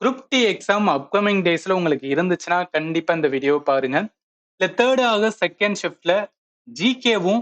Group D exam upcoming டேஸ்ல உங்களுக்கு இருந்துச்சுன்னா கண்டிப்பா இந்த வீடியோ பாருங்க. இல்ல 3rd ஆகஸ்ட் செகண்ட் ஷிஃப்ட்ல ஜிகேவும்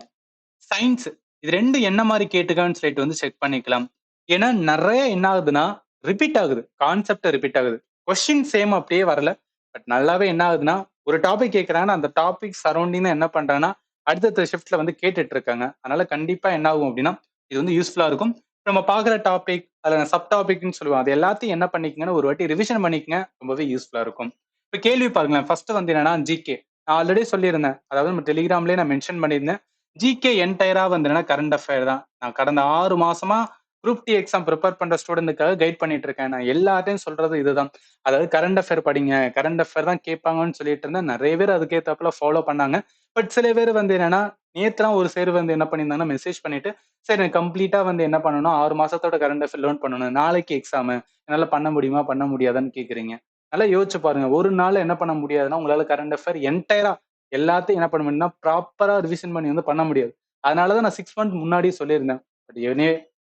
சயின்ஸ் இது ரெண்டும் என்ன மாதிரி கேட்டுக்கான்னு சொல்லிட்டு வந்து செக் பண்ணிக்கலாம். ஏன்னா நிறைய என்ன ஆகுதுன்னா ரிப்பீட் ஆகுது, கான்செப்ட் ரிப்பீட் ஆகுது, கொஸ்டின் சேம் அப்படியே வரல. பட் நல்லாவே என்ன ஆகுதுன்னா ஒரு டாபிக் கேட்கறாங்கன்னா அந்த டாபிக் சரௌண்டிங் என்ன பண்றாங்கன்னா அடுத்த ஷிஃப்ட்ல வந்து கேட்டுட்டு இருக்காங்க. அதனால கண்டிப்பா என்ன ஆகும் அப்படின்னா இது வந்து யூஸ்ஃபுல்லா இருக்கும். நம்ம பாக்குற டாபிக் அதுல சப் டாபிக்னு சொல்லுவோம், அது எல்லாத்தையும் என்ன பண்ணிக்கங்கன்னு ஒரு வாட்டி ரிவிஷன் பண்ணிக்கங்க, ரொம்பவே யூஸ்ஃபுல்லா இருக்கும். இப்ப கேள்வி பாருங்களேன். ஃபர்ஸ்ட் வந்து என்னன்னா ஜிகே. நான் ஆல்ரெடி சொல்லியிருந்தேன், அதாவது நம்ம டெலிகிராம்லயே நான் மென்ஷன் பண்ணியிருந்தேன். ஜிகே என்டையரா வந்து கரண்ட் அஃபேர் தான். நான் கடந்த 6 மாசமா குரூப் டி எக்ஸாம் ப்ரிப்பேர் பண்ற ஸ்டூடெண்ட்டுக்காக கைட் பண்ணிட்டு இருக்கேன். நான் எல்லாத்தையும் சொல்றது இதுதான். அதாவது கரண்ட் அஃபேர் படிங்க, கரண்ட் அஃபேர் தான் கேட்பாங்கன்னு சொல்லிட்டு இருந்தேன். நிறைய பேர் அதுக்கேத்தாப்புல ஃபாலோ பண்ணாங்க. பட் சில பேர் வந்து என்னன்னா நேத்துலாம் ஒரு சேர் வந்து என்ன பண்ணியிருந்தாங்கன்னா மெசேஜ் பண்ணிட்டு, சரி எனக்கு கம்ப்ளீட்டா வந்து என்ன பண்ணணும், 6 மாசத்தோட கரண்ட் அஃபேர் லேர்ன் பண்ணணும், நாளைக்கு எக்ஸாம் என்னால பண்ண முடியுமா பண்ண முடியாதான்னு கேக்குறீங்க. நல்லா யோசிச்சு பாருங்க. ஒரு நாள் என்ன பண்ண முடியாதுன்னா உங்களால கரண்ட் அஃபேர் என்டையரா எல்லாத்தையும் என்ன பண்ண முடியும்னா ப்ராப்பரா ரிவிஷன் பண்ணி வந்து பண்ண முடியாது. அதனாலதான் நான் 6 மந்த் முன்னாடியே சொல்லியிருந்தேன். பட்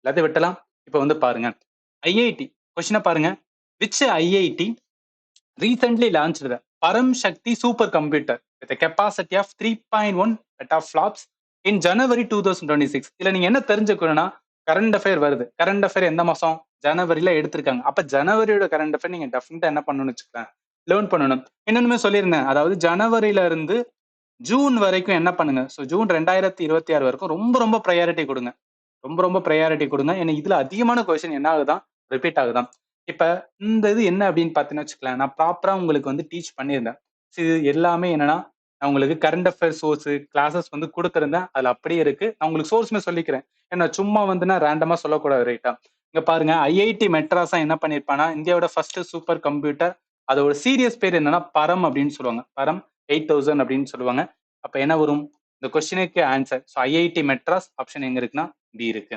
எல்லாத்தையும் விட்டலாம். இப்ப வந்து பாருங்க, ஐஐடி கொஸ்டினை பாருங்க. Which IIT recently launched the Param Shakti supercomputer with a capacity of 3.1 petaflops in January 2026. இதுல நீங்க என்ன தெரிஞ்சுக்கணும்னா கரண்ட் அஃபேர் வருது. கரண்ட் அஃபேர் எந்த மாசம்? ஜனவரியில எடுத்திருக்காங்க. அப்ப ஜனவரியோட கரண்ட் அஃபேர் நீங்க டெஃபினட்டா என்ன பண்ணணும்னு வச்சுக்கேன், லேர்ன் பண்ணணும். இன்னொன்னுமே சொல்லியிருந்தேன், அதாவது ஜனவரியில இருந்து ஜூன் வரைக்கும் என்ன பண்ணுங்க, ஸோ ஜூன் 2026 வரைக்கும் ரொம்ப ரொம்ப ப்ரையாரிட்டி கொடுங்க. ரொம்ப ரொம்ப ப்ரையாரிட்டி கொடுங்க. ஏன்னா இதுல அதிகமான கொஸ்டின் என்ன ஆகுதான், ரிப்பீட் ஆகுதான். இப்ப இந்த இது என்ன அப்படின்னு பாத்தீங்கன்னா வச்சுக்கலாம், நான் ப்ராப்பரா உங்களுக்கு வந்து டீச் பண்ணியிருந்தேன். இது எல்லாமே என்னன்னா நான் உங்களுக்கு கரண்ட் அஃபேர் சோர்ஸ் கிளாஸஸ் வந்து கொடுத்திருந்தேன். அதுல அப்படியே இருக்கு. நான் உங்களுக்கு சோர்ஸ்மே சொல்லிக்கிறேன். ஏன்னா சும்மா வந்துன்னா ரேண்டமா சொல்லக்கூடாது, ரைட்டா? இங்க பாருங்க, ஐஐடி மெட்ராஸா என்ன பண்ணிருப்பானா இந்தியாவோட ஃபர்ஸ்ட் சூப்பர் கம்ப்யூட்டர். அதோட சீரியஸ் பேர் என்னன்னா பரம் அப்படின்னு சொல்லுவாங்க. பரம் 8000 அப்படின்னு சொல்லுவாங்க. அப்ப என்ன வரும் இந்த கொஸ்டினுக்கு answer? So IIT Madras option எங்க இருக்குன்னா பி இருக்கு.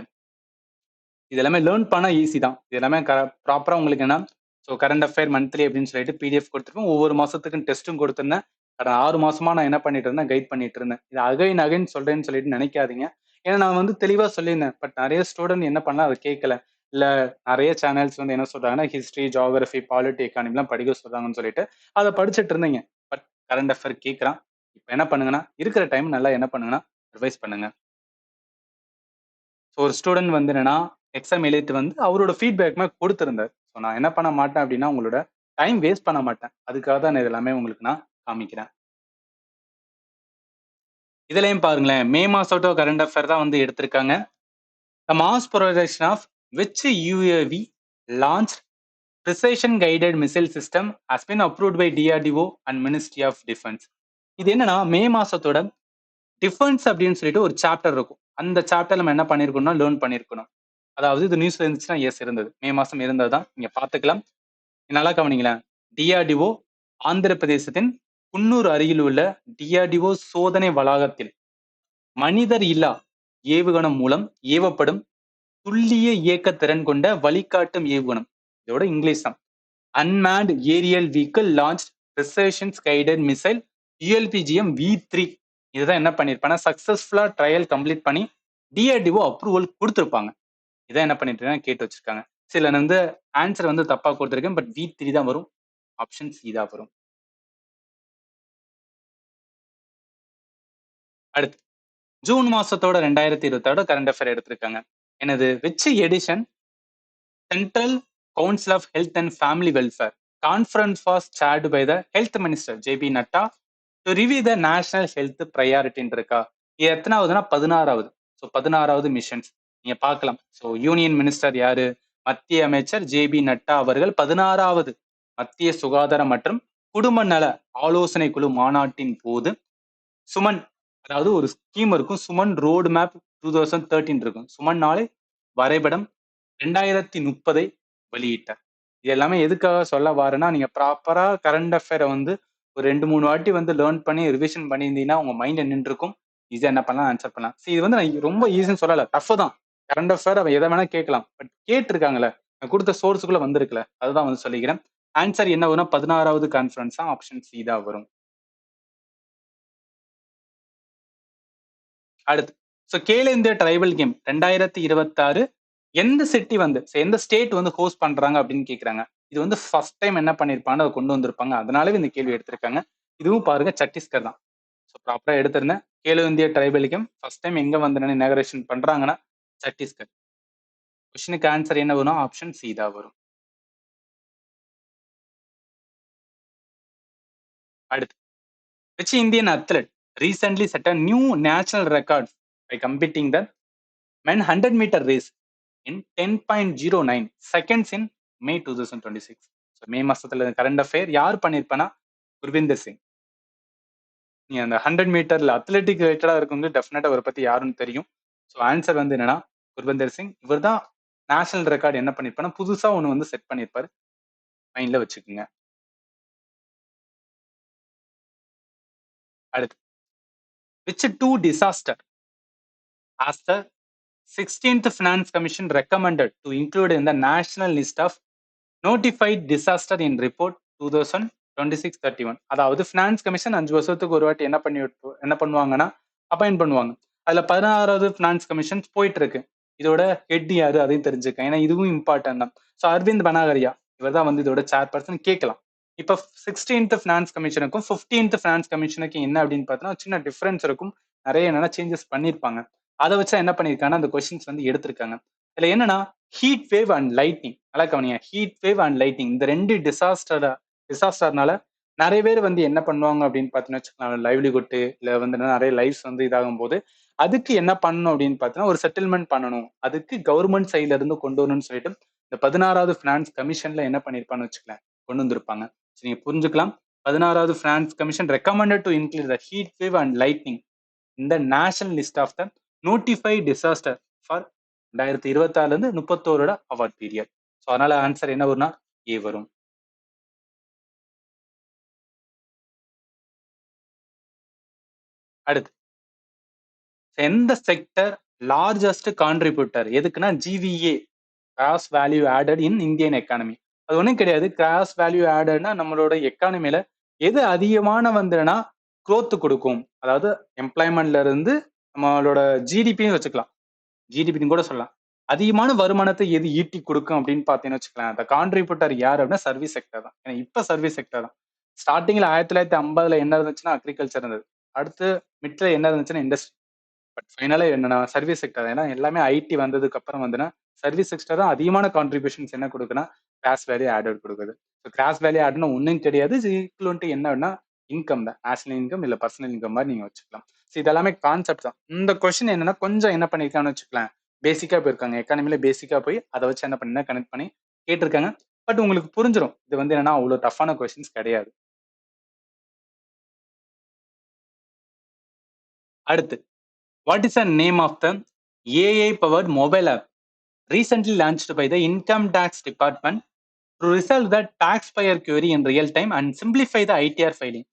இது எல்லாமே லேர்ன் பண்ண ஈஸி தான். இது எல்லாமே ப்ராப்பரா உங்களுக்கு என்ன, ஸோ கரண்ட் அஃபேர் மந்த்லி அப்படின்னு சொல்லிட்டு பிடிஎஃப் கொடுத்துருப்போம். ஒவ்வொரு மாசத்துக்கும் டெஸ்ட்டும் கொடுத்துருந்தேன். கடந்த 6 மாசமா நான் என்ன பண்ணிட்டு இருந்தேன், கைட் பண்ணிட்டு இருந்தேன். இது அகைன் அகைன் சொல்றேன்னு சொல்லிட்டு நினைக்காதீங்க. ஏன்னா நான் வந்து தெளிவா சொல்லியிருந்தேன். பட் நிறைய ஸ்டூடெண்ட் என்ன பண்ணலாம், அதை கேட்கல. இல்ல நிறைய சேனல்ஸ் வந்து என்ன சொல்றாங்கன்னா ஹிஸ்டரி, ஜியோகிராஃபி, பாலிட்டி, எக்கானமிலாம் படிக்க சொல்றாங்கன்னு சொல்லிட்டு அதை படிச்சுட்டு இருந்தீங்க. பட் கரண்ட் அஃபேர் கேட்கறான். இப்ப என்ன பண்ணுங்கன்னா இருக்கிற டைம் நல்லா என்ன பண்ணுங்கன்னா ரிவைஸ் பண்ணுங்க. ஸோ ஒரு ஸ்டூடெண்ட் வந்து என்னன்னா எக்ஸாம் எழுதிட்டு வந்து அவரோட ஃபீட்பேக்மே கொடுத்திருந்தார். ஸோ நான் என்ன பண்ண மாட்டேன் அப்படின்னா உங்களோட டைம் வேஸ்ட் பண்ண மாட்டேன். அதுக்காக தான் இது எல்லாமே உங்களுக்கு நான் காமிக்கிறேன். இதுலயும் பாருங்களேன், மே மாசத்தோட கரண்ட் அஃபேர் தான் வந்து எடுத்திருக்காங்க. The mass production of which UAV launched precision guided missile system has been approved by DRDO and Ministry of Defense. இது என்னன்னா மே மாசத்தோட டிஃபென்ஸ் அப்படின்னு சொல்லிட்டு ஒரு சாப்டர் இருக்கும். அந்த சாப்டர் நம்ம என்ன பண்ணிருக்கோம்னா லேர்ன் பண்ணிருக்கணும். அதாவது இது நியூஸ்ல இருந்துச்சுன்னா எஸ் இருந்தது, மே மாசம் இருந்ததுதான். நீங்க பாத்துக்கலாம். நல்லா கவனிங்களேன். டிஆர்டிஓ ஆந்திர பிரதேசத்தின் குன்னூர் அருகில் உள்ள டிஆர்டிஓ சோதனை வளாகத்தில் மனிதர் இல்லா ஏவுகணம் மூலம் ஏவப்படும் துல்லிய இயக்க திறன் கொண்ட வழிகாட்டும் ஏவுகணம், இதோட இங்கிலீஷ் தான், unmanned aerial vehicle launch precision guided missile ULPGM V3. இதுதான் என்ன பண்ணிருப்பாங்க, சக்சஸ்ஃபுல்லா ட்ரையல் கம்ப்ளீட் பண்ணி டிஆர்டிஓ அப்ரூவல் கொடுத்திருப்பாங்க. இதான் என்ன பண்ணிட்டு கேட்டு வச்சிருக்காங்க. சில வந்து ஆன்சர் வந்து தப்பா கொடுத்திருக்கேன். பட் V3 தான் வரும். ஆப்ஷன் சி தான் வரும். அடுத்து ஜூன் மாசத்தோட 2026 கரண்ட் அஃபேர் எடுத்திருக்காங்க. என்னது, which edition central council of health and family welfare conference was chaired by the health minister JB Nadda to review the national health ப்ரையாரிட்டின்னு இருக்கா. இது எத்தனாவதுன்னா 16வது. ஸோ 16வது மிஷன்ஸ் நீங்க பார்க்கலாம். ஸோ யூனியன் மினிஸ்டர் யாரு, மத்திய அமைச்சர் JB நட்டா அவர்கள் 16வது மத்திய சுகாதாரம் மற்றும் குடும்ப நல ஆலோசனை குழு மாநாட்டின் போது சுமன், அதாவது ஒரு ஸ்கீம் இருக்கும், சுமன் ரோடு மேப் 2013 இருக்கும். சுமன் நாளை வரைபடம் 2030 வெளியிட்டார். இது எல்லாமே எதுக்காக சொல்ல வரேன்னா, நீங்க ப்ராப்பரா கரண்ட் அஃபேரை வந்து ஒரு 2-3 வாட்டி வந்து லேர்ன் பண்ணி ரிவிஷன் பண்ணியிருந்தீங்கன்னா உங்க மைண்ட் நின்று இருக்கும். ஈஸியா என்ன பண்ணலாம், ஆன்சர் பண்ணலாம். இது வந்து நான் ரொம்ப ஈஸின்னு சொல்லல, டஃப் தான். கரண்ட் அஃபேர் அவன் எதை வேணா கேட்கலாம். பட் கேட்டிருக்காங்கல்ல, நான் கொடுத்த சோர்ஸுக்குள்ள வந்திருக்குல்ல, அதுதான் வந்து சொல்லிக்கிறேன். ஆன்சர் என்ன வரும்னா 16வது கான்ஃபரன்ஸ் தான், ஆப்ஷன் சி தான் வரும். அடுத்து so Khelo India tribal game 2026 எந்த சிட்டி வந்து எந்த ஸ்டேட் வந்து ஹோஸ்ட் பண்றாங்க அப்படின்னு கேக்குறாங்க. இது வந்து ஃபர்ஸ்ட் டைம் என்ன பண்ணிருப்பாங்க, அதை கொண்டு வந்திருப்பாங்க. அதனாலவே இந்த கேள்வி எடுத்திருக்காங்க. இதுவும் பாருங்க சத்தீஸ்கர் தான். ஸோ ப்ராப்பரா எடுத்திருந்தேன். கேலோ இந்தியா ட்ரைபலிகம் ஃபர்ஸ்ட் டைம் எங்க வந்து இனாகரேஷன் பண்றாங்கன்னா சத்தீஸ்கர். கொஸ்டினுக்கு ஆன்சர் என்ன வரும்? ஆப்ஷன் சி தான் வரும். அடுத்து, which Indian athlete recently set a new national record by competing the men 100-meter race in 10.09 seconds in May 2026. So மே மாசத்துல கரண்ட் அஃபேர் யார் பண்ணிருப்பானா? குர்விந்தர் சிங். நீ அந்த 100 மீட்டர்ல அத்லெட்டிக் ரிலேட்டடா இருக்கவங்க டெஃபினட்டா அவரை பத்தி யாருன்னு தெரியும். ஸோ ஆன்சர் வந்து என்னன்னா குர்விந்தர் சிங். இவர் தான் நேஷனல் ரெக்கார்டு என்ன பண்ணிருப்பானா புதுசா ஒண்ணு வந்து செட் பண்ணிருப்பாரு. மைண்ட்ல வச்சுக்கோங்க. அடுத்து, which two disaster has the 16th Finance Commission recommended to include in the national list of notified disaster in report 2026-31? அதாவது ஃபினான்ஸ் கமிஷன் 5 வருஷத்துக்கு ஒரு வாட்டி என்ன பண்ணுவாங்கன்னா அப்பாயிண்ட் பண்ணுவாங்க. அதுல 16வது ஃபினான்ஸ் கமிஷன் போயிட்டு இருக்கு. இதோட ஹெட் யாரு அதையும் தெரிஞ்சுக்க, ஏன்னா இதுவும் இம்பார்ட்டன் தான். ஸோ அரவிந்த் பனாகரியா இவர் தான் வந்து இதோட சேர்பர்சன் கேட்கலாம். இப்ப 16th ஃபினான்ஸ் கமிஷனுக்கும் 15th ஃபினான்ஸ் கமிஷனுக்கும் என்ன அப்படின்னு பார்த்தோம்னா சின்ன டிஃபரன்ஸ் இருக்கும். நிறைய என்னன்னா சேஞ்சஸ் பண்ணிருப்பாங்க. அதை வச்சா என்ன பண்ணிருக்காங்கன்னா அந்த கொஸ்டின்ஸ் வந்து எடுத்திருக்காங்க. இதுல என்னன்னா ஹீட் வேவ் அண்ட் லைட்னிங். நல்லா கவனிங்க, ஹீட் வேவ் அண்ட் லைட்னிங் இந்த ரெண்டு டிசாஸ்டர்னால நிறைய பேர் வந்து என்ன பண்ணுவாங்க அப்படின்னு பார்த்தீங்கன்னா வச்சுக்கலாம், லைவ்லிஹுட் இல்ல வந்து நிறைய லைஃப்ஸ் வந்து இதாகும் போது அதுக்கு என்ன பண்ணணும் அப்படின்னு பார்த்தீங்கன்னா ஒரு செட்டில்மெண்ட் பண்ணணும். அதுக்கு கவர்மெண்ட் சைட்ல இருந்து கொண்டு வரணும்னு சொல்லிட்டு இந்த 16வது பினான்ஸ் கமிஷன்ல என்ன பண்ணிருப்பான்னு வச்சுக்கலாம் கொண்டு வந்திருப்பாங்க. நீங்க புரிஞ்சுக்கலாம். 16வது finance commission recommended to include the heat wave and lightning இந்த national list of the notified disaster for 2026 இருந்து 31 அவார்ட் பீரியட். ஸோ அதனால ஆன்சர் என்ன வரும்னா ஏ வரும். அடுத்து, எந்த செக்டர் லார்ஜஸ்ட் கான்ட்ரிபியூட்டர் எதுக்குன்னா GVA gross value added in Indian economy. அது ஒன்றும் கிடையாது. கிராஸ் வேல்யூ ஆடட்னா நம்மளோட எக்கானமில எது அதிகமான வந்துன்னா குரோத் கொடுக்கும், அதாவது எம்ப்ளாய்மெண்ட்ல இருந்து நம்மளோட ஜிடிபின்னு வச்சுக்கலாம், ஜிடிபின்னு கூட சொல்லலாம். அதிகமான வருமானத்தை எது ஈட்டி கொடுக்கும் அப்படின்னு பார்த்தீங்கன்னு வச்சுக்கலாம். அந்த கான்ட்ரிபியூட்டர் யார் அப்படின்னா சர்வீஸ் செக்டர் தான். ஏன்னா இப்ப சர்வீஸ் செக்டர் தான். ஸ்டார்டிங்ல 1950 என்ன இருந்துச்சுன்னா அக்ரிகல்ச்சர் இருந்தது. அடுத்து மிட்ல என்ன இருந்துச்சுன்னா இண்டஸ்ட்ரி. பட் ஃபைனலா என்னன்னா சர்வீஸ் செக்டர். ஏன்னா எல்லாமே ஐடி வந்ததுக்கு அப்புறம் வந்துன்னா சர்வீஸ் செக்டர் தான் அதிகமான கான்ட்ரிபியூஷன்ஸ் என்ன கொடுக்குன்னா கிராஸ் வேல்யூ ஆடட் கொடுக்குது. ஸோ கிராஸ் வேல்யூ ஆட்னா ஒன்றும் கிடையாது, ஈக்குவல் என்னன்னா இன்கம் தான், நேஷனல் இன்கம் இல்ல பர்சனல் இன்கம் மாதிரி நீங்க வச்சுக்கலாம். ஸோ இதெல்லாமே கான்செப்ட் தான். இந்த கொஸ்டின் என்னன்னா கொஞ்சம் என்ன பண்ணிருக்கான்னு வச்சுக்கலாம், பேசிக்கா போயிருக்காங்க. எக்கானமில பேசிக்கா போய் அதை வச்சு என்ன பண்ணா கனெக்ட் பண்ணி கேட்டிருக்காங்க. பட் உங்களுக்கு புரிஞ்சிடும் இது வந்து என்னன்னா அவ்வளவு டஃப்பான கொஸ்டின்ஸ் கிடையாது. அடுத்து, what is the name of the AI powered mobile app recently launched by the Income Tax Department to resolve the taxpayer query in real time and simplify the ITR filing?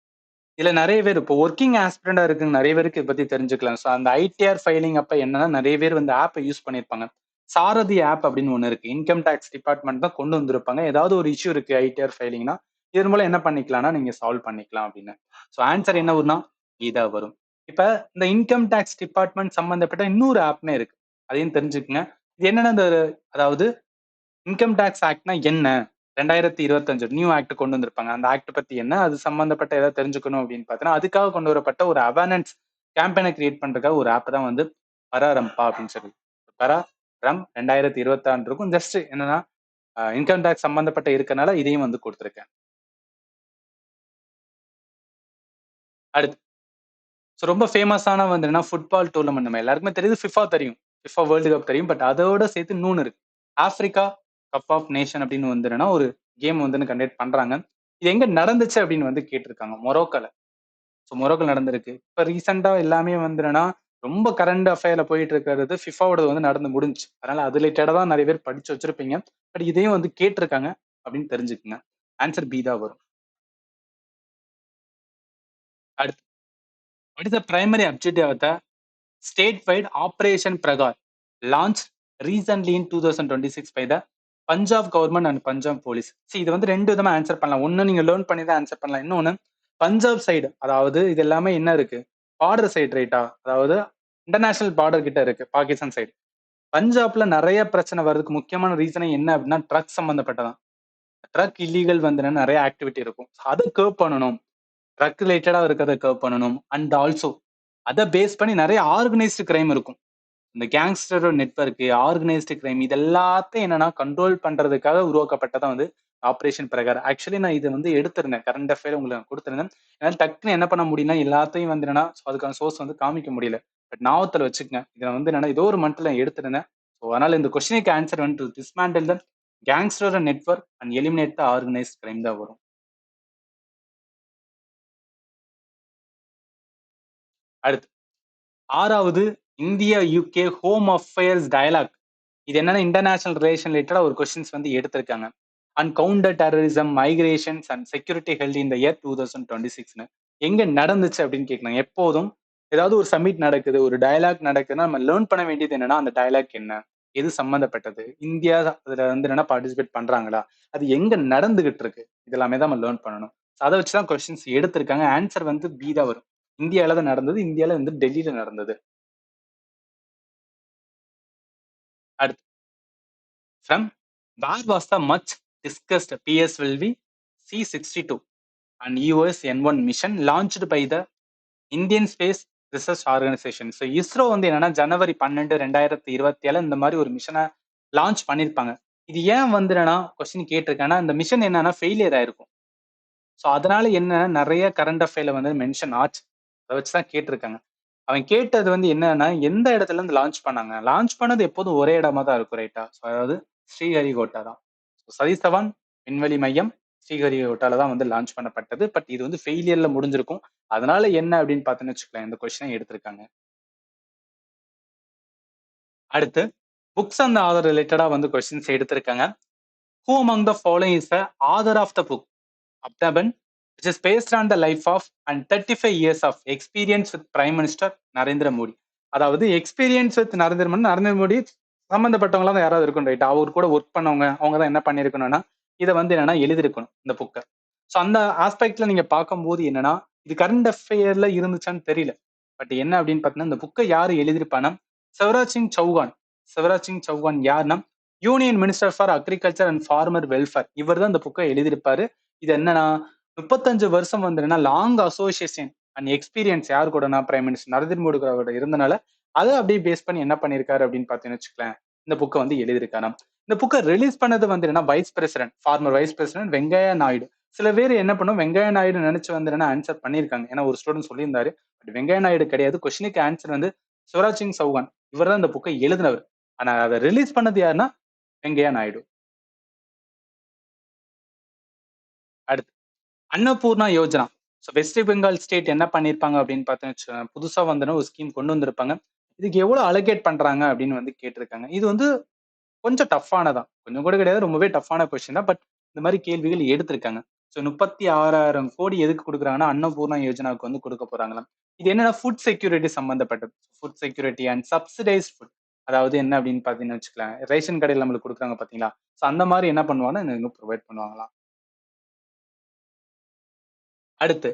இதுல நிறைய பேர் இப்போ working ஆஸ்பிரண்டா இருக்குங்க, நிறைய பேருக்கு இதை பத்தி தெரிஞ்சுக்கலாம். ஸோ அந்த ஐடிஆர் ஃபைலிங் அப்ப என்னன்னா நிறைய பேர் வந்து ஆப்பை யூஸ் பண்ணிருப்பாங்க. சாரதி ஆப் அப்படின்னு ஒண்ணு இருக்கு, இன்கம் டேக்ஸ் டிபார்ட்மெண்ட் தான் கொண்டு வந்திருப்பாங்க. ஏதாவது ஒரு இஷ்யூ இருக்கு ஐடிஆர் ஃபைலிங்னா இதன் மூலம் என்ன பண்ணிக்கலாம்னா நீங்க சால்வ் பண்ணிக்கலாம் அப்படின்னு. ஸோ ஆன்சர் என்ன வரும்னா இதா வரும். இப்ப இந்த இன்கம் டேக்ஸ் டிபார்ட்மெண்ட் சம்பந்தப்பட்ட இன்னொரு ஆப்னே இருக்கு, அதையும் தெரிஞ்சுக்குங்க. இது என்னன்னா அதாவது இன்கம் டேக்ஸ் ஆக்ட்னா என்ன, 2025 நியூ ஆக்ட் கொண்டு வந்திருப்பாங்க. அந்த ஆக்ட் பத்தி என்ன, அது சம்பந்தப்பட்ட ஏதாவது தெரிஞ்சுக்கணும் அப்படின்னு பார்த்தீங்கன்னா அதுக்காக கொண்டு வரப்பட்ட ஒரு அவேர்னஸ் கேம்பெயினை கிரியேட் பண்றதுக்காக ஒரு ஆப் தான் வந்து பராரம்பா அப்படின்னு சொல்லி. பராரம் 2026 இருக்கும். ஜஸ்ட் என்னன்னா இன்கம் டேக்ஸ் சம்பந்தப்பட்ட இருக்கனால இதையும் வந்து கொடுத்துருக்கேன். அடுத்து, ஸோ ரொம்ப ஃபேமஸான வந்து ஃபுட்பால் டூர்னமெண்ட் நம்ம எல்லாருக்குமே தெரியுது, ஃபிஃபா தெரியும், ஃபிஃபா வேர்ல்டு கப் தெரியும். பட் அதோட சேர்த்து இன்னொன்று இருக்கு, ஆப்பிரிக்கா கப் ஆஃப் நேஷன் அப்படின்னு வந்து ஒரு கேம் வந்து கண்டக்ட் பண்றாங்க. இது எங்க நடந்துச்சு அப்படின்னு வந்து கேட்டிருக்காங்க, மொரோக்கோல. ஸோ மொரோக்கோல நடந்திருக்கு. இப்போ ரீசெண்டா எல்லாமே வந்து ரொம்ப கரண்ட் அஃபேர்ல போயிட்டு இருக்கிறது ஃபிஃபாவோட வந்து நடந்து முடிஞ்சு. அதனால அது ரிலேட்டடா தான் நிறைய பேர் படிச்சு வச்சிருப்பீங்க. பட் இதையும் வந்து கேட்டிருக்காங்க அப்படின்னு தெரிஞ்சுக்குங்க. ஆன்சர் பி தான் வரும். அடுத்து, what is the primary objective of the statewide Operation Pragar launched recently in 2026 by the Punjab government and Punjab police? இது வந்து ரெண்டு விதமா ஆன்சர் பண்ணலாம். ஒன்னு நீங்க லேர்ன் பண்ணி தான் ஆன்சர் பண்ணலாம். இன்னொன்னு பஞ்சாப் சைடு, அதாவது இது எல்லாமே என்ன இருக்கு பார்டர் சைடு ரைட்டா, அதாவது இன்டர்நேஷனல் பார்டர் கிட்ட இருக்கு பாகிஸ்தான் சைடு. பஞ்சாப்ல நிறைய பிரச்சனை வர்றதுக்கு முக்கியமான ரீசனே என்ன அப்படின்னா ட்ரக்ஸ் சம்பந்தப்பட்டதான். ட்ரக் இல்லீகல் வந்து நிறைய ஆக்டிவிட்டி இருக்கும். அதை கர்வ் பண்ணணும். ட்ரக் ரிலேட்டடா இருக்கிறத கர்வ் பண்ணணும். அண்ட் ஆல்சோ அதை பேஸ் பண்ணி நிறைய ஆர்கனைஸ்டு கிரைம் இருக்கும். இந்த கேங்ஸ்டரோட நெட்வொர்க், ஆர்கனைஸ்டு கிரைம் இது எல்லாத்தையும் என்னன்னா கண்ட்ரோல் பண்றதுக்காக உருவாக்கப்பட்டதான் வந்து ஆபரேஷன் பிரகார். ஆக்சுவலி நான் இது வந்து எடுத்திருந்தேன். கரண்ட் அஃபேர் உங்களுக்கு நான் கொடுத்திருந்தேன். ஏன்னா டக்குன்னு என்ன பண்ண முடியும்னா எல்லாத்தையும் வந்து என்னன்னா அதுக்கான சோர்ஸ் வந்து காமிக்க முடியல. பட் ஞாபகத்துல வச்சுக்கங்க. இதை வந்து என்னன்னா ஏதோ ஒரு மந்த்ல எடுத்திருந்தேன். ஸோ அதனால இந்த கொஸ்டினுக்கு ஆன்சர் வந்து டிஸ்மேண்டில் த கேங்ஸ்டரோட network and eliminate the organised crime தான் வரும். அடுத்து 6வது India UK home affairs dialogue. இது என்னன்னா இன்டர்நேஷனல் ரிலேஷன் ரிலேட்டடா ஒரு கொஸ்டின்ஸ் வந்து எடுத்திருக்காங்க. And counter terrorism, migrations and security health இந்த இயர் 2026 எங்க நடந்துச்சு அப்படின்னு கேட்கலாம். எப்போதும் ஏதாவது ஒரு சமிட் நடக்குது, ஒரு டயலாக் நடக்குதுன்னா நம்ம லேர்ன் பண்ண வேண்டியது என்னன்னா அந்த டயலாக் என்ன, எது சம்பந்தப்பட்டது, இந்தியா அதுல வந்து என்ன பார்ட்டிசிபேட் பண்றாங்களா, அது எங்க நடந்துகிட்டு இருக்கு, இதெல்லாமே தான் நம்ம லேர்ன் பண்ணணும். அதை வச்சுதான் கொஸ்டின்ஸ் எடுத்திருக்காங்க. ஆன்சர் வந்து பி தான் வரும். இந்தியாவில தான் நடந்தது. இந்தியாவில வந்து டெல்லியில நடந்தது. அடுத்து from where was the much discussed PSLV C-62 and US-N1 mission launched by the Indian space research organisation. So ISRO வந்து என்னன்னா ஜனவரி 12, 2027 இந்த மாதிரி ஒரு மிஷனை லான்ச் பண்ணியிருப்பாங்க. இது ஏன் வந்து என்னன்னா கொஸ்டின் கேட்டிருக்கேன்னா இந்த மிஷன் என்னன்னா ஃபெயிலியர் ஆயிருக்கும். ஸோ அதனால என்ன நிறைய கரண்ட் அஃபேர்ல வந்து மென்ஷன் ஆச்சு. அதை வச்சுதான் கேட்டிருக்காங்க. அவன் கேட்டது வந்து என்னன்னா எந்த இடத்துல இருந்து லான்ச் பண்ணாங்க. லான்ச் பண்ணது எப்போதும் ஒரே இடமா தான் இருக்கும், ரைட்டா? ஸோ அதாவது ஸ்ரீஹரிகோட்டா தான். சதீஷ் தவான் விண்வெளி மையம் ஸ்ரீஹரிகோட்டால தான் வந்து லான்ச் பண்ணப்பட்டது. பட் இது வந்து ஃபெயிலியர்ல முடிஞ்சிருக்கும். அதனால என்ன அப்படின்னு பார்த்தோன்னு வச்சுக்கலாம் இந்த கொஸ்டினை எடுத்திருக்காங்க. அடுத்து புக்ஸ் அண்ட் ஆதர் ரிலேட்டடா வந்து கொஸ்டின்ஸ் எடுத்திருக்காங்க. Who among the following is the author of the book Abdaban, which is based on the life of and 35 years of experience with Prime Minister Narendra Modi. அதாவது எக்ஸ்பீரியன்ஸ் வித் நரேந்திர மோடி சம்பந்தப்பட்டவங்களா தான் யாராவது இருக்கும், right? அவர் கூட work பண்ணவங்க அவங்க தான் என்ன பண்ணிருக்கணும்னா இதை வந்து என்னன்னா எழுதிருக்கணும் இந்த புக்கை. ஸோ அந்த ஆஸ்பெக்ட்ல நீங்க பார்க்கும்போது என்னன்னா இது கரண்ட் அஃபேர்ல இருந்துச்சான்னு தெரியல. பட் என்ன அப்படின்னு பார்த்தீங்கன்னா இந்த புக்கை யாரு எழுதியிருப்பானா சிவராஜ் சிங் சௌகான். சிவராஜ் சிங் சௌகான் யாருன்னா union minister for agriculture and farmer welfare. இவர் தான் இந்த புக்கை எழுதியிருப்பாரு. இது என்னன்னா 35 வருஷம் வந்து என்ன லாங் அசோசியேஷன் அண்ட் எக்ஸ்பீரியன்ஸ் யார் கூடனா பிரைம் மினிஸ்டர் நரேந்திர மோடி கூட இருந்தனால அதை அப்படியே பேஸ் பண்ணி என்ன பண்ணிருக்காரு அப்படின்னு பார்த்தீங்கன்னு வச்சுக்கலாம் இந்த புக்கை வந்து எழுதியிருக்காராம். இந்த புக்கை ரிலீஸ் பண்ணது வந்து என்ன vice president farmer vice president Venkaiah Naidu. சில பேர் என்ன பண்ணும் வெங்கையா நாயுடு நினைச்சு வந்து என்ன ஆன்சர் பண்ணியிருக்காங்க. ஏன்னா ஒரு ஸ்டூடெண்ட் சொல்லியிருந்தாரு. பட் வெங்கையா நாயுடு கிடையாது. கொஸ்டினுக்கு ஆன்சர் வந்து சிவராஜ் சிங் சௌகான். இவர் தான் இந்த புக்கை எழுதினவர். ஆனா அதை ரிலீஸ் பண்ணது யாருன்னா வெங்கையா நாயுடு. அடுத்து அன்னபூர்ணா யோஜனா. ஸோ வெஸ்ட் பெங்கால் ஸ்டேட் என்ன பண்ணிருப்பாங்க அப்படின்னு பார்த்தீங்கன்னா புதுசா வந்து ஒரு ஸ்கீம் கொண்டு வந்திருப்பாங்க. இதுக்கு எவ்வளவு அலோகேட் பண்றாங்க அப்படின்னு வந்து கேட்டிருக்காங்க. இது வந்து கொஞ்சம் டஃப்பானதான், கொஞ்சம் கூட கிடையாது, ரொம்பவே டஃப்பான கொஸ்டின் தான். பட் இந்த மாதிரி கேள்விகள் எடுத்திருக்காங்க. ஸோ 36,000 கோடி எதுக்கு கொடுக்குறாங்கன்னா அன்னபூர்ணா யோஜனாவுக்கு வந்து கொடுக்க போறாங்களாம். இது என்னன்னா ஃபுட் செக்யூரிட்டி சம்பந்தப்பட்டது. Food security and subsidise food. அதாவது என்ன அப்படின்னு பாத்தீங்கன்னு வச்சுக்கலாம், ரேஷன் கடையில் நம்மளுக்கு கொடுக்குறாங்க பாத்தீங்களா? ஸோ அந்த மாதிரி என்ன பண்ணுவாங்கன்னா ப்ரொவைட் பண்ணுவாங்களாம். அடுத்து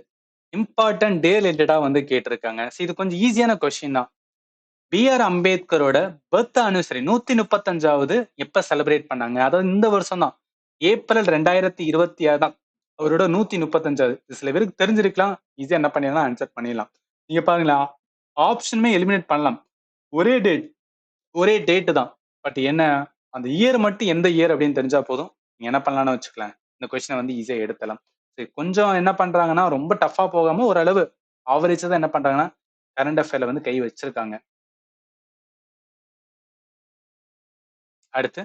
இம்பார்ட்டன்ட் டே ரிலேட்டடா வந்து கேட்டிருக்காங்க. இது கொஞ்சம் ஈஸியான கொஸ்டின் தான். B.R. அம்பேத்கரோட பர்த் அனிவர்சரி 135வது எப்ப செலிப்ரேட் பண்ணாங்க? அதாவது இந்த வருஷம் தான், ஏப்ரல் 2026 தான் அவரோட 135வது. சில பேருக்கு தெரிஞ்சிருக்கலாம். ஈஸியா என்ன பண்ணிடலாம், ஆன்சர் பண்ணிடலாம். நீங்க பாருங்களா, ஆப்ஷனுமே எலிமினேட் பண்ணலாம். ஒரே டேட், ஒரே டேட் தான். பட் என்ன அந்த இயர் மட்டும் எந்த இயர் அப்படின்னு தெரிஞ்சா போதும், நீங்க என்ன பண்ணலாம்னு வச்சுக்கலாம். இந்த கொஸ்டினை வந்து ஈஸியா எடுத்தலாம். சரி, கொஞ்சம் என்ன பண்றாங்கன்னா ரொம்ப டஃபா போகாம ஓரளவு ஆவரேஜா தான் என்ன பண்றாங்கன்னா கரண்ட் அஃபேர்ல வந்து கை வச்சிருக்காங்க. அடுத்து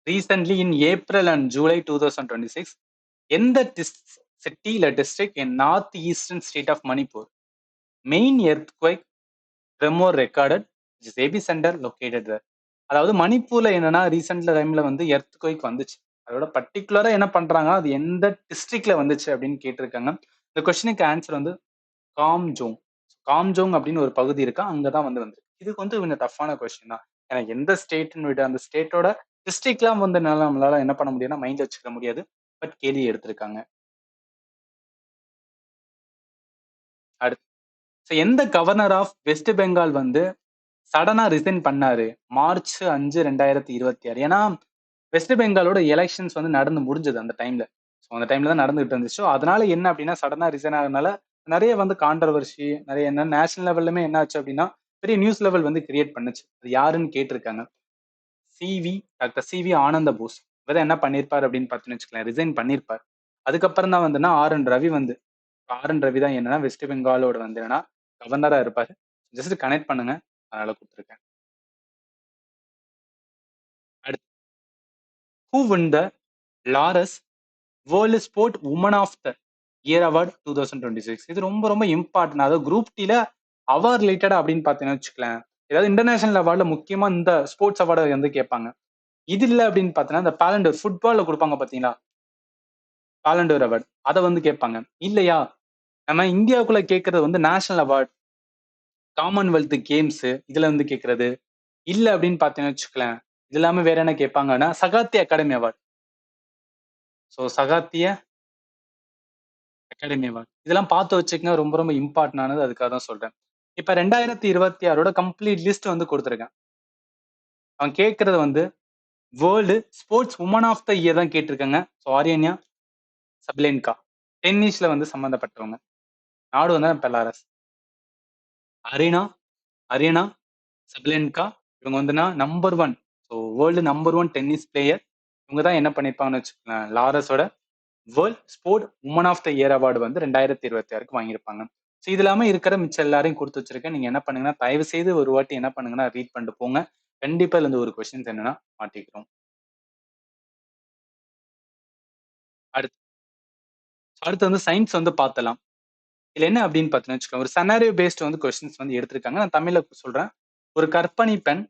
recently in April and July 2026 எந்த சிட்டி இல்ல district in north eastern state of Manipur main earthquake tremor recorded epicentre located. அதாவது மணிப்பூர்ல என்னன்னா ரீசென்ட்ல டைம்ல வந்து எர்த்குவைக் வந்துச்சு. அதோட பர்டிகுலரா என்ன பண்றாங்க, அது எந்த டிஸ்ட்ரிக்ட்ல வந்துச்சு அப்படின்னு கேட்டிருக்காங்க. இந்த கொஸ்டினுக்கு ஆன்சர் வந்து காம்ஜோங். காம்ஜோங் அப்படின்னு ஒரு பகுதி இருக்கா, அங்கதான் வந்து இது வந்து கொஞ்சம் டஃப்பான கொஸ்டின் தான். ஏன்னா எந்த ஸ்டேட்னு விட அந்த ஸ்டேட்டோட டிஸ்ட்ரிக்ட்லாம் வந்து நம்மளால என்ன பண்ண முடியும்னா மைண்ட் வச்சுக்க முடியாது. பட் கேள்வி எடுத்திருக்காங்க. அடுத்து எந்த கவர்னர் ஆஃப் வெஸ்ட் பெங்கால் வந்து சடனா ரிசைன் பண்ணாரு மார்ச் 5, 2026? ஏன்னா வெஸ்ட் பெங்காலோட எலெக்ஷன்ஸ் வந்து நடந்து முடிஞ்சது அந்த டைம்ல. ஸோ அந்த டைம்ல தான் நடந்துகிட்டு இருந்துச்சு. அதனால என்ன அப்படின்னா சடனா ரிசைன் ஆகுறதுனால நிறைய வந்து கான்ட்ரவர்சி, நிறைய என்ன நேஷனல் லெவல்லுமே என்ன ஆச்சு அப்படின்னா பெரிய நியூஸ் லெவல் வந்து கிரியேட் பண்ணுச்சு. அது யாருன்னு கேட்டிருக்காங்க. டாக்டர் சிவி ஆனந்த போஸ். இவர் என்ன பண்ணியிருப்பார் அப்படின்னு பார்த்தீங்கன்னு வச்சுக்கலாம், ரிசைன் பண்ணியிருப்பார். அதுக்கப்புறம் தான் வந்துன்னா ஆர்.என். ரவி வந்து ஆர்.என். ரவி தான் என்னன்னா வெஸ்ட் பெங்காலோட வந்து என்னன்னா கவர்னரா இருப்பாரு. ஜஸ்ட் கனெக்ட் பண்ணுங்க. அதனால கொடுத்துருக்கேன். அடுத்து, who win the Laureus world sport woman of the year award 2026? இது ரொம்ப ரொம்ப இம்பார்ட்டன்ட். அதாவது குரூப் டில அவார்ட் ரிலேட்டடா அப்படின்னு பார்த்தீங்கன்னு வச்சுக்கலாம், ஏதாவது இன்டர்நேஷனல் அவார்ட்ல முக்கியமா இந்த ஸ்போர்ட்ஸ் அவார்டு வந்து கேட்பாங்க. இது இல்ல அப்படின்னு பார்த்தீங்கன்னா இந்த பேலண்டர் ஃபுட்பால்ல கொடுப்பாங்க பாத்தீங்களா, பேலண்டர் அவார்ட் அதை வந்து கேட்பாங்க. இல்லையா நம்ம இந்தியாவுக்குள்ள கேட்கறது வந்து நேஷனல் அவார்ட், காமன்வெல்த் கேம்ஸ் இதுல வந்து கேட்கறது இல்ல அப்படின்னு பார்த்தீங்கன்னு வச்சுக்கலாம். இது இல்லாம வேற என்ன கேட்பாங்கன்னா Sahitya Akademi award. So Sahitya Akademi award இதெல்லாம் பார்த்து வச்சுக்கங்க, ரொம்ப ரொம்ப இம்பார்ட்டன்ட் ஆனது. அதுக்காக தான் சொல்றேன். இப்ப 2026 கம்ப்ளீட் லிஸ்ட் வந்து கொடுத்துருக்கேன். அவன் கேட்கறது வந்து world sports woman of the year தான் கேட்டிருக்காங்க. ஸோ ஆரியன்யா சப்லேன்கா டென்னிஸ்ல வந்து சம்பந்தப்பட்டவங்க. நாடு வந்து பெலாரஸ். அரினா அரியனா சப்லேன்கா இவங்க வந்துன்னா number 1. So world number 1 tennis player. இவங்க தான் என்ன பண்ணிருப்பாங்கன்னு வச்சுக்கோங்களேன், லாரஸோட world sport woman of the year award வந்து 2026 வாங்கியிருப்பாங்க. ஸோ இது இல்லாம இருக்கிற மிச்சம் எல்லாரையும் கொடுத்து வச்சிருக்கேன். நீங்க என்ன பண்ணுங்கன்னா தயவு செய்து ஒரு வாட்டி என்ன பண்ணுங்கன்னா ரீட் பண்ணிட்டு போங்க. கண்டிப்பா இதுல இருந்து ஒரு கொஸ்டின்ஸ் என்னன்னா மாட்டிக்கிறோம். அடுத்து அடுத்து வந்து சயின்ஸ் வந்து பார்த்தலாம். இதுல என்ன அப்படின்னு பார்த்தீங்கன்னு வச்சுக்கோங்க, ஒரு செனாரியோ பேஸ்ட் வந்து கொஸ்டின்ஸ் வந்து எடுத்திருக்காங்க. நான் தமிழ்ல சொல்றேன். ஒரு கர்ப்பிணி பெண்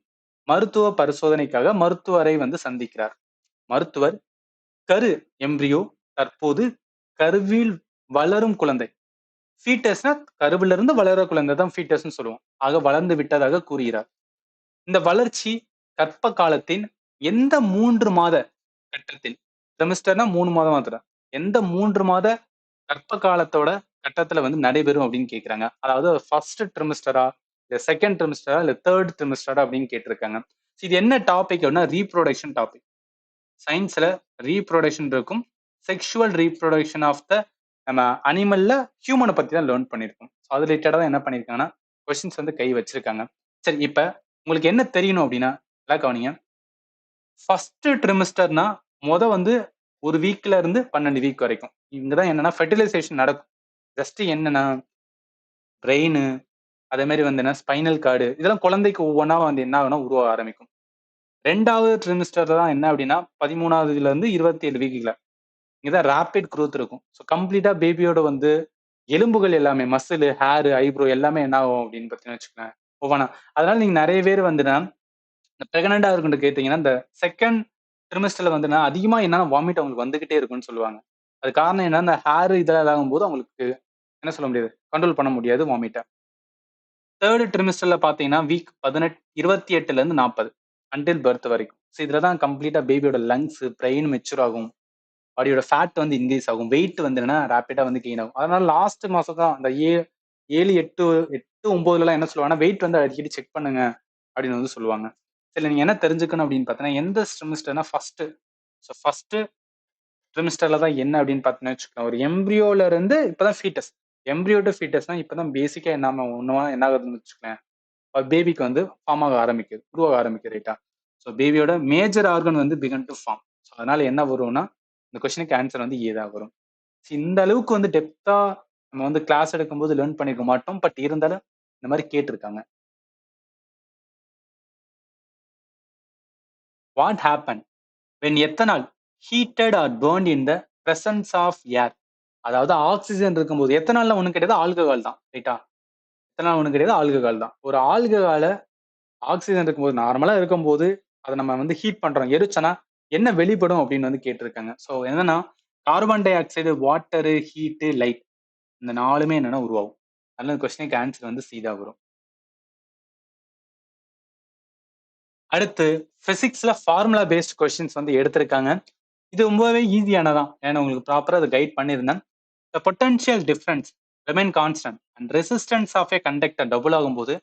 மருத்துவ பரிசோதனைக்காக மருத்துவரை வந்து சந்திக்கிறார். மருத்துவர் கரு எம்ப்ரியோ தற்போது கருவில் வளரும் குழந்தை. ஃபீட்டஸ்னா கருவில இருந்து வளர குழந்தை தான் ஃபீட்டஸ்னு சொல்லுவோம். ஆக வளர்ந்து விட்டதாக கூறுகிறார். இந்த வளர்ச்சி கர்ப்ப காலத்தின் எந்த 3 மாத கட்டத்தில், செமஸ்டர்னா 3 மாதம் மாத்திரம், எந்த 3 மாத கர்ப்ப காலத்தோட கட்டத்துல வந்து நடைபெறும் அப்படின்னு கேக்குறாங்க. அதாவது ஃபர்ஸ்ட் ட்ரிமிஸ்டரா, இல்ல செகண்ட் ட்ரிமிஸ்டரா, இல்ல தேர்ட் ட்ரிமிஸ்டரா அப்படின்னு கேட்டிருக்காங்க. இது என்ன டாபிக் அப்படின்னா ரீப்ரொடக்ஷன் டாபிக். சயின்ஸ்ல ரீப்ரொடக்ஷன் இருக்கும். செக்ஷுவல் ரீப்ரொடக்ஷன் ஆஃப் த நம்ம அனிமல்ல ஹியூமனை பத்தி தான் லேர்ன் பண்ணியிருக்கோம். அது ரிலேட்டடா தான் என்ன பண்ணியிருக்காங்கன்னா கொஸ்டின்ஸ் வந்து கை வச்சிருக்காங்க. சரி, இப்ப உங்களுக்கு என்ன தெரியணும் அப்படின்னா நல்லா கவனிங்க. ஃபர்ஸ்ட் ட்ரிமிஸ்டர்னா வந்து ஒரு வீக்ல இருந்து 12 வீக் வரைக்கும். இங்கதான் என்னன்னா ஃபெர்டிலைசேஷன் நடக்கும். ஜஸ்ட் என்னன்னா பிரெயின், அதே மாதிரி வந்து என்ன ஸ்பைனல் கார்டு இதெல்லாம் குழந்தைக்கு ஒவ்வொன்றா வந்து என்ன ஆகும்னா உருவாக ஆரம்பிக்கும். 2வது ட்ரிமிஸ்டர் தான் என்ன அப்படின்னா 13வதுல இருந்து 27 வீக்குல இங்கதான் ரேபிட் growth இருக்கும். ஸோ கம்ப்ளீட்டா பேபியோட வந்து எலும்புகள் எல்லாமே மசில், ஹேர், ஐப்ரோ எல்லாமே என்ன ஆகும் அப்படின்னு பார்த்தீங்கன்னு வச்சுக்கோங்க ஒவ்வொன்றா. அதனால நீங்க நிறைய பேர் வந்துன்னா இந்த பிரெக்னெண்டா இருக்குன்னு கேட்டீங்கன்னா இந்த செகண்ட் ட்ரிமிஸ்டர்ல வந்துன்னா அதிகமா என்னன்னா வாமிட் அவங்களுக்கு வந்துகிட்டே இருக்கும்னு சொல்லுவாங்க. அது காரணம் என்னன்னா இந்த ஹேர் இதெல்லாம் ஆகும்போது அவங்களுக்கு என்ன சொல்ல முடியாது, கண்ட்ரோல் பண்ண முடியாது வாமிட்டை. தேர்ட் ட்ரிமிஸ்டர்ல பாத்தீங்கன்னா வீக் 28ல இருந்து 40 அன்டில் பர்த் வரைக்கும். ஸோ இதுல தான் கம்ப்ளீட்டா பேபியோட லங்ஸ், பிரெயின் மெச்சூர் ஆகும். பாடியோட ஃபேட் வந்து இன்க்ரீஸ் ஆகும். வெயிட் வந்து என்னன்னா ரேப்பிடா வந்து கெயின் ஆகும். அதனால லாஸ்ட் மாசம் தான் அந்த 7, 8, 9லாம் என்ன சொல்லுவாங்கன்னா வெயிட் வந்து அடிக்கடி செக் பண்ணுங்க அப்படின்னு வந்து சொல்லுவாங்க. சரி, நீங்க என்ன தெரிஞ்சுக்கணும் அப்படின்னு பார்த்தீங்கன்னா எந்த செமிஸ்டர்னா ஃபர்ஸ்ட். ஸோ ஃபர்ஸ்ட் ட்ரிமிஸ்டர்ல தான் என்ன அப்படின்னு பார்த்தீங்கன்னா வச்சுக்கோங்க, ஒரு எம்ப்ரியோல இருந்து இப்பதான் ஃபீட்டஸ். எம்ப்ரியோ டு ஃபீட்டஸ்னா இப்பதான் பேசிக்கா என்ன ஒண்ணுவா என்ன ஆகுதுன்னு வச்சுக்கோங்க, பேபிக்கு வந்து ஃபார்ம் ஆக ஆரம்பிக்குது, உருவாக ஆரம்பிக்குது ரைட்டா. ஸோ பேபியோட மேஜர் ஆர்கன் வந்து பிகன் டு ஃபார்ம். ஸோ அதனால என்ன வரும்னா இந்த கொஸ்டினுக்கு ஆன்சர் வந்து ஏதா வரும். இந்த அளவுக்கு வந்து டெப்தா நம்ம வந்து கிளாஸ் எடுக்கும்போது லேர்ன் பண்ணிருக்க மாட்டோம். பட் இருந்தாலும் இந்த மாதிரி கேட்டிருக்காங்க. What happen when ethanol heated or burned in the presence of air? அதாவது ஆக்சிஜன் இருக்கும்போது எத்தனால்ல ஒண்ணும் கிடையாது, ஆல்கஹால் தான் ரைட்டா. எத்தனால் ஒண்ணும் கிடையாது, ஆல்கஹால் தான். ஒரு ஆல்கஹால ஆக்சிஜன் இருக்கும்போது நார்மலா இருக்கும்போது அதை நம்ம வந்து ஹீட் பண்றோம், எரிச்சனா என்ன வெளிப்படும் அப்படின்னு வந்து கேட்டிருக்காங்க. ஸோ என்னன்னா carbon di oxide, water, heat, light இந்த 4மே என்னன்னா உருவாகும். அதனால கொஸ்டினுக்கு ஆன்சர் வந்து சீதா வரும். அடுத்து பிசிக்ஸ்ல ஃபார்முலா பேஸ்ட் கொஸ்டின்ஸ் வந்து எடுத்திருக்காங்க. இது ரொம்பவே ஈஸியானதான், ஏன்னா உங்களுக்கு ப்ராப்பரா அதை கைட் பண்ணியிருந்தேன். The potential difference remain constant and resistance of a conductor double ஆகும்போது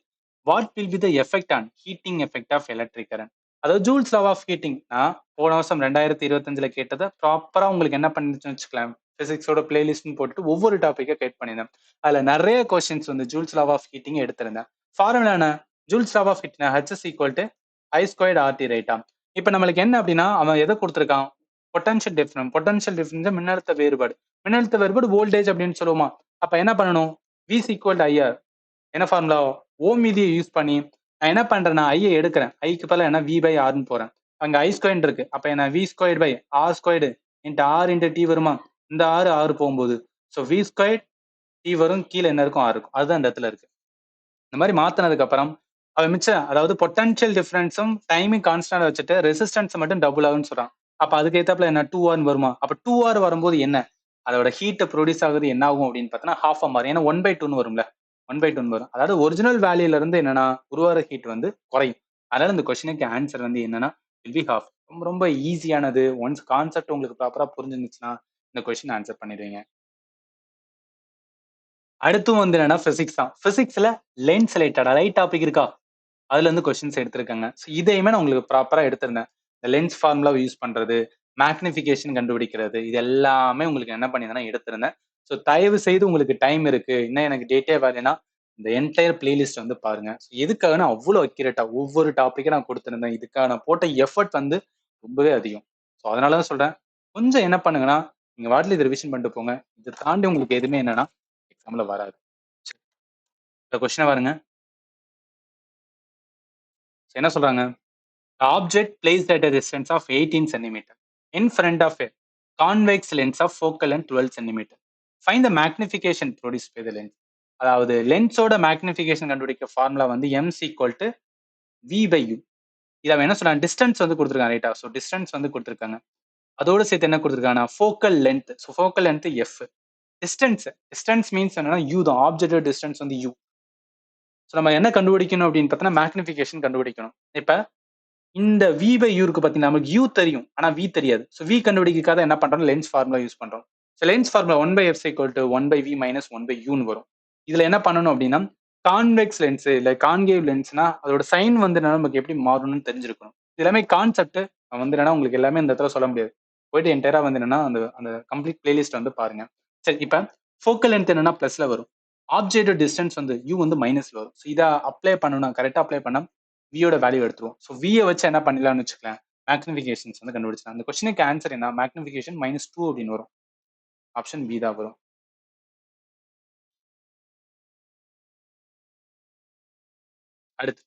what will be the effect on heating effect of electric current? அதாவது ஜூல்ஸ் லா ஆஃப் ஹீட்டிங் நான் போன வருஷம் 2025 கேட்டதை ப்ராப்பரா உங்களுக்கு என்ன பண்ணிச்சுன்னு வச்சுக்கலாம். பிசிக்ஸோட பிளேலிஸ்ட்னு போட்டுட்டு ஒவ்வொரு டாப்பிக்கை கைட் பண்ணியிருந்தேன். அதுல நிறைய கொஸ்டின்ஸ் வந்து ஜூல்ஸ் லா ஆஃப் ஹீட்டிங் எடுத்திருந்தேன். ஃபார்முலா என்ன? Joule's law of heating H is equal to I squared RT ரைட்டா. இப்ப நம்மளுக்கு என்ன அப்படின்னா அவன் எதை கொடுத்துருக்கான்? Potential difference. பொட்டன்ஷியல் டிஃபரன்ஸ் மின்னழுத்த வேறுபாடு. மின்னழுத்த வேறுபாடு வோல்டேஜ் அப்படின்னு சொல்லுவோமா? அப்ப என்ன பண்ணணும்? V equal to IR. என்ன ஃபார்முலா? ஓம் விதியை யூஸ் பண்ணி நான் என்ன பண்றேன்னா ஐயை எடுக்கிறேன். ஐக்கு பதிலா என்ன V பை ஆர்னு போறேன். அங்க ஐ ஸ்கொயர் இருக்கு. அப்ப என்ன V square by R squared into R into T வருமா? இந்த ஆறு போகும்போது ஸோ V ஸ்கொயர் டி வரும், கீழே என்ன இருக்கும்? ஆர் இருக்கும். அதுதான் இந்த இடத்துல இருக்கு. இந்த மாதிரி மாத்தினதுக்கு அப்புறம் அவன் மிச்சம் அதாவது பொட்டன்ஷியல் டிஃபரன்ஸும் டைமிங் கான்ஸ்டன்டா வச்சுட்டு ரெசிஸ்டன்ஸ் மட்டும் டபுள் ஆகும்னு சொல்றான். அப்ப அதுக்கு ஏத்தாப்புல என்ன 2R வருமா? அப்ப 2R வரும்போது என்ன அதோட ஹீட் ப்ரொடியூஸ் ஆகுது என்ன ஆகும் அப்படின்னு பார்த்தோன்னா ஹாஃப் மாறும். ஏன்னா 1/2 வரும்ல, 1/2 வரும். அதாவது ஒரிஜினல் வேல்யூல இருந்து என்னன்னா உருவாகிற ஹீட் வந்து குறையும். அதனால இந்த கொஸ்டினுக்கு ஆன்சர் வந்து என்னன்னா வில் பி ஹாஃப். ரொம்ப ரொம்ப ஈஸியானது. ஒன்ஸ் கான்செப்ட் உங்களுக்கு ப்ராப்பரா புரிஞ்சிருந்துச்சுன்னா இந்த கொஸ்டின் ஆன்சர் பண்ணிடுவீங்க. அடுத்தும் வந்து என்னன்னா பிசிக்ஸ் தான். பிசிக்ஸ்ல லென்ஸ் ரிலேட்டடா லைட் டாபிக் இருக்கா? அதுல இருந்து கொஸ்டின்ஸ் எடுத்திருக்காங்க. ஸோ இதையுமே நான் உங்களுக்கு ப்ராப்பரா எடுத்திருந்தேன். இந்த லென்ஸ் ஃபார்முலாவை யூஸ் பண்றது, மேக்னிஃபிகேஷன் கண்டுபிடிக்கிறது, இது எல்லாமே உங்களுக்கு என்ன பண்ணியிருந்தேன்னா எடுத்திருந்தேன். ஸோ தயவு செய்து உங்களுக்கு டைம் இருக்கு, இன்னும் எனக்கு டேட்டே வரலைன்னா இந்த என்டையர் பிளேலிஸ்ட் வந்து பாருங்க. ஸோ எதுக்காக நான் அவ்வளோ அக்யூரேட்டா ஒவ்வொரு டாப்பிக்கை நான் கொடுத்திருந்தேன். இதுக்காக நான் போட்ட எஃபர்ட் வந்து ரொம்பவே அதிகம். ஸோ அதனால தான் சொல்றேன், கொஞ்சம் என்ன பண்ணுங்கன்னா நீங்க வாட்டில் இதை ரிவிஷன் பண்ணிட்டு போங்க. இதை தாண்டி உங்களுக்கு எதுவுமே என்னன்னா எக்ஸாம்ல வராது. இந்த கொஸ்டினை பாருங்க. என்ன சொல்றாங்க? The object placed at a distance of 18 centimeter in front of a convex lens of focal length 12 centimeter. Find the magnification produced by the lens. அதாவது லென்ஸோட மேக்னிஃபிகேஷன் கண்டுபிடிக்க ஃபார்முலா வந்து m equal to v by u. இதை அவன் என்ன சொல்றான்? Distance வந்து கொடுத்துருக்காங்க ரைட்டா. ஸோ டிஸ்டன்ஸ் வந்து கொடுத்துருக்காங்க. அதோட சேர்த்து என்ன கொடுத்துருக்காங்கன்னா focal length. So focal length F. Distance means என்னன்னா u தான். ஆப்ஜெக்டோட டிஸ்டன்ஸ் வந்து u. ஸோ நம்ம என்ன கண்டுபிடிக்கணும் அப்படின்னு பார்த்தோன்னா மேக்னிஃபிகேஷன் கண்டுபிடிக்கணும். இப்ப இந்த V பை U இருக்கு பாத்தீங்கன்னா நமக்கு U தெரியும், ஆனா V தெரியாது. ஸோ V கண்டுபிடிக்காத என்ன பண்றோம்? லென்ஸ் ஃபார்முலா யூஸ் பண்றோம். So lens formula 1/f equal to 1/v minus 1/uன்னு வரும். இதுல என்ன பண்ணணும் அப்படின்னா கான்வெக்ஸ் லென்ஸ் இல்ல கான்கேவ் லென்ஸ்னா அதோட சைன் வந்து நமக்கு எப்படி மாறணும்னு தெரிஞ்சிருக்கணும். இது எல்லாமே கான்செப்ட் வந்து என்னன்னா உங்களுக்கு எல்லாமே இந்த இடத்துல சொல்ல முடியாது. போயிட்டு என்டையரா வந்து என்னன்னா அந்த அந்த கம்ப்ளீட் பிளேலிஸ்ட் வந்து பாருங்க. சரி, இப்ப ஃபோக்கல் லென்த் என்னன்னா பிளஸ்ல வரும். ஆப்ஜெக்ட் டிஸ்டன்ஸ் வந்து U வந்து மைனஸ்ல வரும். ஸோ இதை அப்ளை பண்ணணும், கரெக்டா அப்ளை பண்ணா வியோட வேல்யூ எடுத்துருவோம். ஸோ வியை வச்சு என்ன பண்ணிடலாம்னு வச்சுக்கலாம், மேக்னிஃபிகேஷன்ஸ் வந்து கண்டுபிடிச்சலாம். அந்த கொஸ்டினுக்கு ஆன்சர் என்ன? மேக்னிஃபிகேஷன் -2 அப்படின்னு வரும். ஆப்ஷன் பி தான் வரும். அடுத்து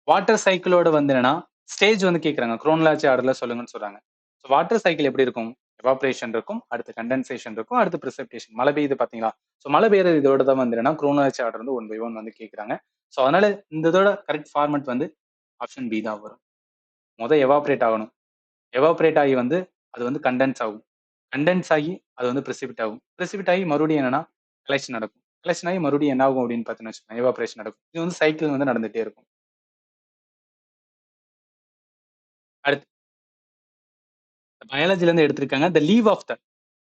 வாட்டர் சைக்கிளோட வந்து என்னன்னா ஸ்டேஜ் வந்து கேட்குறாங்க. குரோனலாஜி ஆர்டர்ல சொல்லுங்கன்னு சொல்றாங்க. ஸோ வாட்டர் சைக்கிள் எப்படி இருக்கும்? எவாப்ரேஷன் இருக்கும், அடுத்து கண்டென்சேஷன் இருக்கும், அடுத்து ப்ரிசிபிடேஷன். மழை பெய்யுது பாத்தீங்களா? ஸோ மழை பெய்யுறது இதோட தான் வந்து என்னன்னா குரோனலாஜி ஆர்டர் வந்து 1 by 1 வந்து கேட்குறாங்க. ஸோ அதனால இந்த இதோட கரெக்ட் ஃபார்மெட் வந்து ஆப்ஷன் பி தான் வரும். எவாப்ரேட் ஆகணும். எவாப்ரேட் ஆகி வந்து அது வந்து கண்டென்ஸ் ஆகும். கண்டென்ஸ் ஆகி அது வந்து பிரிசிபிட் ஆகும். பிரிசிபிட் ஆகி மறுபடியும் என்னன்னா கலெக்ஷன் நடக்கும். கலெக்ஷன் ஆகி மறுபடியும் என்ன ஆகும் அப்படின்னு பார்த்தீங்கன்னு வச்சுக்கோங்க, எவாப்ரேஷன் நடக்கும். இது வந்து சைக்கிள் வந்து நடந்துட்டே இருக்கும். அடுத்து பயாலஜில இருந்து எடுத்திருக்காங்க. த லீவ் ஆஃப் த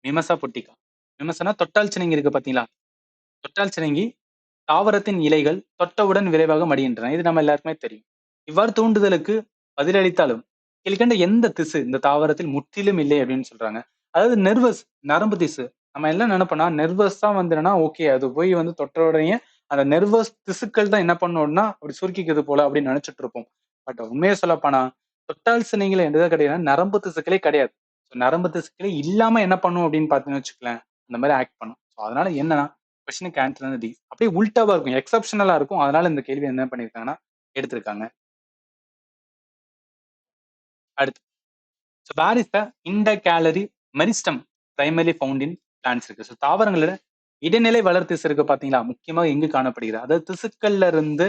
மிமசா பொட்டிகா. மிமசானா தொட்டால் சினங்கி இருக்கு பாத்தீங்களா? தொட்டால் சினங்கி தாவரத்தின் இலைகள் தொட்டவுடன் விரைவாக மடிகின்றன. இது நம்ம எல்லாருக்குமே தெரியும். இவ்வாறு தூண்டுதலுக்கு பதிலளித்தாலும் கீழ்கண்ட எந்த திசு இந்த தாவரத்தில் முற்றிலும் இல்லை அப்படின்னு சொல்றாங்க. அதாவது நெர்வஸ், நரம்பு திசு. நம்ம எல்லாம் நினைப்போம்னா நெர்வஸ் தான் வந்து என்னன்னா ஓகே அது போய் வந்து தொட்ட உடனே அந்த நெர்வஸ் திசுக்கள் தான் என்ன பண்ணணும்னா அப்படி சுருக்கிக்கிறது போல அப்படின்னு நினைச்சிட்டு இருப்போம். பட் உண்மையை சொல்லப்போனா தொட்டால் சினைகள் எந்த கிடையாது, நரம்பு திசுக்களே கிடையாது. நரம்பு திசுக்களே இல்லாம என்ன பண்ணும் அப்படின்னு பாத்தீங்கன்னு வச்சுக்கலாம், அந்த மாதிரி ஆக்ட் பண்ணும். அதனால என்னன்னா கொஸ்டினுக்கு ஆன்சர் வந்து டி. அப்படியே உல்டாவா இருக்கும், எக்ஸப்ஷனலா இருக்கும். அதனால இந்த கேள்வி என்ன பண்ணிருக்காங்கன்னா எடுத்திருக்காங்க. அடுத்து so where is the intercalary meristem primary found in plants இருக்கு. ஸோ தாவரங்களோட இடைநிலை வளர் திசு இருக்கு பாத்தீங்களா? முக்கியமாக எங்கு காணப்படுகிறது? அதாவது திசுக்கள்ல இருந்து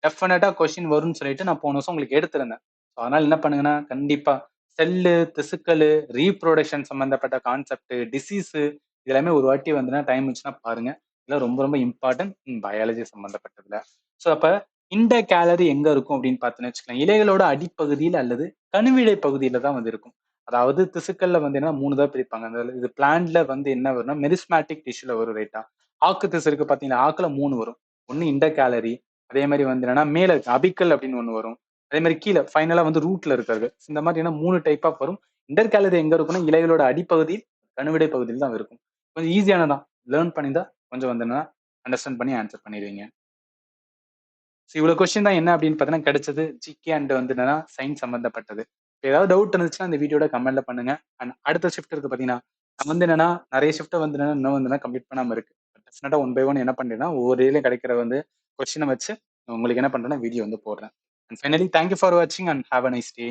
டெஃபினட்டா கொஸ்டின் வரும்னு சொல்லிட்டு நான் போன வருஷம் உங்களுக்கு எடுத்திருந்தேன். ஸோ அதனால என்ன பண்ணுங்கன்னா கண்டிப்பா செல்லு, திசுக்கள், ரீப்ரொடக்ஷன் சம்பந்தப்பட்ட கான்செப்ட், டிசீஸ் இது எல்லாமே ஒரு வாட்டி வந்துன்னா டைம் இருந்துச்சுன்னா பாருங்க. இதெல்லாம் ரொம்ப ரொம்ப இம்பார்ட்டன்ட் பயாலஜி சம்பந்தப்பட்டதுல. ஸோ அப்ப இன்டர் கேலரி எங்க இருக்கும் அப்படின்னு பார்த்தீங்கன்னு வச்சுக்கலாம், இலைகளோட அடிப்பகுதியில் அல்லது கணுவிடை பகுதியில தான் வந்து இருக்கும். அதாவது திசுக்கள்ல வந்து என்ன 3 தான் பிரிப்பாங்க. அந்த இது பிளான்ட்ல வந்து என்ன வரும்னா மெரிஸ்மேட்டிக் டிஷ்யூல வரும் ரைட்டா. ஆக்கு திசு இருக்கு பாத்தீங்கன்னா, ஆக்குல 3 வரும். ஒன்னு இன்டர் கேலரி, அதே மாதிரி வந்து என்னன்னா மேல இருக்கு அபிக்கல் அப்படின்னு ஒண்ணு வரும். அதே மாதிரி கீழே ஃபைனலா வந்து ரூட்ல இருக்காது. இந்த மாதிரி என்ன 3 டைப் ஆஃப் வரும். இன்டர் கேலரி எங்க இருக்குன்னா இலைகளோட அடிப்பகுதியில், கணுவிடை பகுதியில் தான் இருக்கும். கொஞ்சம் ஈஸியானதான். லேர்ன் பண்ணியிருந்தா கொஞ்சம் வந்து அண்டர்ஸ்டாண்ட் பண்ணி ஆன்சர் பண்ணிடுவீங்க. இவ்வளவு கொஸ்டின் தான் என்ன அப்படின்னு பார்த்தீங்கன்னா கிடைச்சது. ஜிகே அண்ட் வந்து என்னன்னா சயின்ஸ் சம்பந்தப்பட்டது. ஏதாவது டவுட் இருந்துச்சுன்னா இந்த வீடியோட கமெண்ட்ல பண்ணுங்க. அண்ட் அடுத்த ஷிஃப்ட் இருக்கு பாத்தீங்கன்னா நான் வந்து என்னன்னா நிறைய ஷிஃப்ட்டை வந்து என்னன்னா இன்னும் வந்து கம்ப்ளீட் பண்ணாம இருக்கு. டெஃபினட்டா ஒன் பை ஒன் என்ன பண்றேன்னா ஒவ்வொரு டேலையும் கிடைக்கிற வந்து கொஸ்டினை வச்சு உங்களுக்கு என்ன பண்றேன்னா வீடியோ வந்து போடுறேன். அண்ட் ஃபைனலி தேங்க்யூ ஃபார் வாட்சிங் and have a nice day.